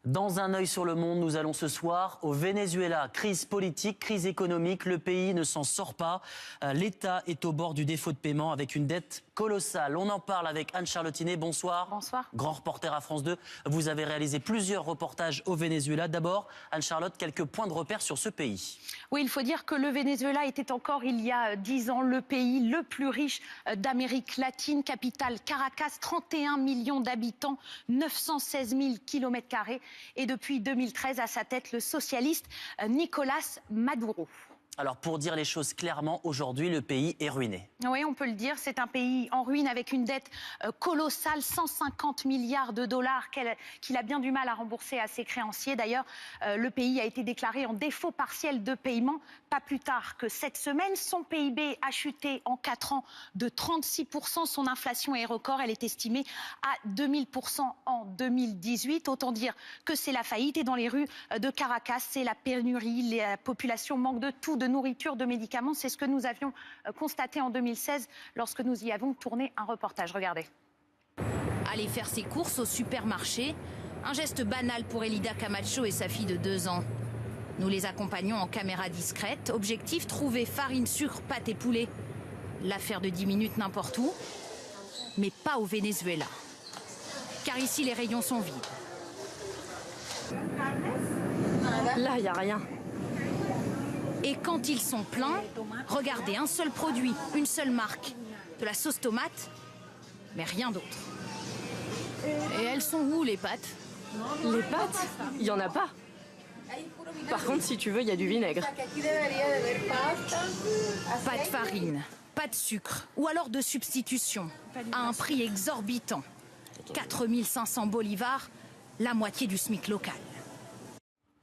Dans un œil sur le monde, nous allons ce soir au Venezuela. Crise politique, crise économique, le pays ne s'en sort pas. L'État est au bord du défaut de paiement avec une dette colossale. On en parle avec Anne-Charlotte Iné. Bonsoir. Bonsoir. Grand reporter à France 2. Vous avez réalisé plusieurs reportages au Venezuela. D'abord, Anne-Charlotte, quelques points de repère sur ce pays. Oui, il faut dire que le Venezuela était encore, il y a 10 ans, le pays le plus riche d'Amérique latine. Capitale Caracas, 31 millions d'habitants, 916 000 km². Et depuis 2013, à sa tête, le socialiste Nicolás Maduro. Alors, pour dire les choses clairement, aujourd'hui, le pays est ruiné. Oui, on peut le dire. C'est un pays en ruine avec une dette colossale, 150 milliards de dollars qu'il a bien du mal à rembourser à ses créanciers. D'ailleurs, le pays a été déclaré en défaut partiel de paiement pas plus tard que cette semaine. Son PIB a chuté en 4 ans de 36%. Son inflation est record. Elle est estimée à 2000% en 2018. Autant dire que c'est la faillite. Et dans les rues de Caracas, c'est la pénurie. La population manque de tout, de nourriture, de médicaments. C'est ce que nous avions constaté en 2016 lorsque nous y avons tourné un reportage. Regardez. Aller faire ses courses au supermarché, un geste banal pour Elida Camacho et sa fille de 2 ans. Nous les accompagnons en caméra discrète. Objectif, trouver farine, sucre, pâtes et poulet. L'affaire de 10 minutes n'importe où, mais pas au Venezuela. Car ici, les rayons sont vides. Là, il n'y a rien. Et quand ils sont pleins, regardez, un seul produit, une seule marque. De la sauce tomate, mais rien d'autre. Et elles sont où, les pâtes? Les pâtes, il n'y en a pas. Par contre, si tu veux, il y a du vinaigre. Pas de farine, pas de sucre, ou alors de substitution, à un prix exorbitant. 4 500 bolivars, la moitié du SMIC local.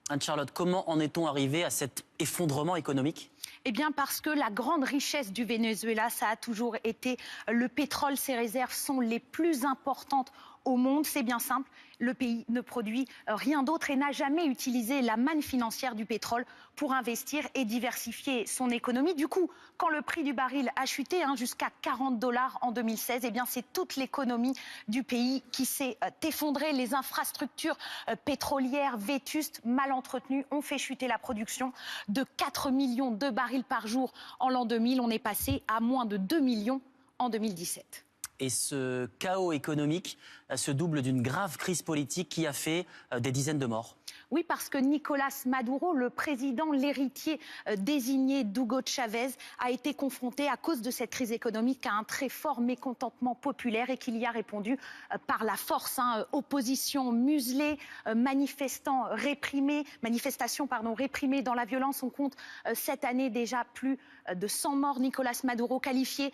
Anne-Charlotte, comment en est-on arrivé à cet effondrement économique ? Eh bien parce que la grande richesse du Venezuela, ça a toujours été le pétrole. Ses réserves sont les plus importantes au monde. C'est bien simple, le pays ne produit rien d'autre et n'a jamais utilisé la manne financière du pétrole pour investir et diversifier son économie. Du coup, quand le prix du baril a chuté jusqu'à 40 $ en 2016, eh bien c'est toute l'économie du pays qui s'est effondrée. Les infrastructures pétrolières vétustes, mal entretenues, ont fait chuter la production de 4 millions de barils par jour en l'an 2000. On est passé à moins de 2 millions en 2017. Et ce chaos économique se double d'une grave crise politique qui a fait des dizaines de morts. Oui, parce que Nicolás Maduro, le président, l'héritier désigné d'Hugo Chavez, a été confronté à cause de cette crise économique à un très fort mécontentement populaire et qu'il y a répondu par la force. Opposition muselée, manifestations réprimées dans la violence. On compte cette année déjà plus de 100 morts. Nicolás Maduro, qualifié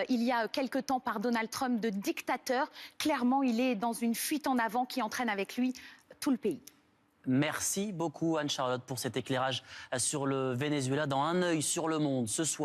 il y a quelque temps par Donald Trump de dictateur. Clairement, il est dans une fuite en avant qui entraîne avec lui tout le pays. Merci beaucoup Anne-Charlotte pour cet éclairage sur le Venezuela dans Un œil sur le monde ce soir.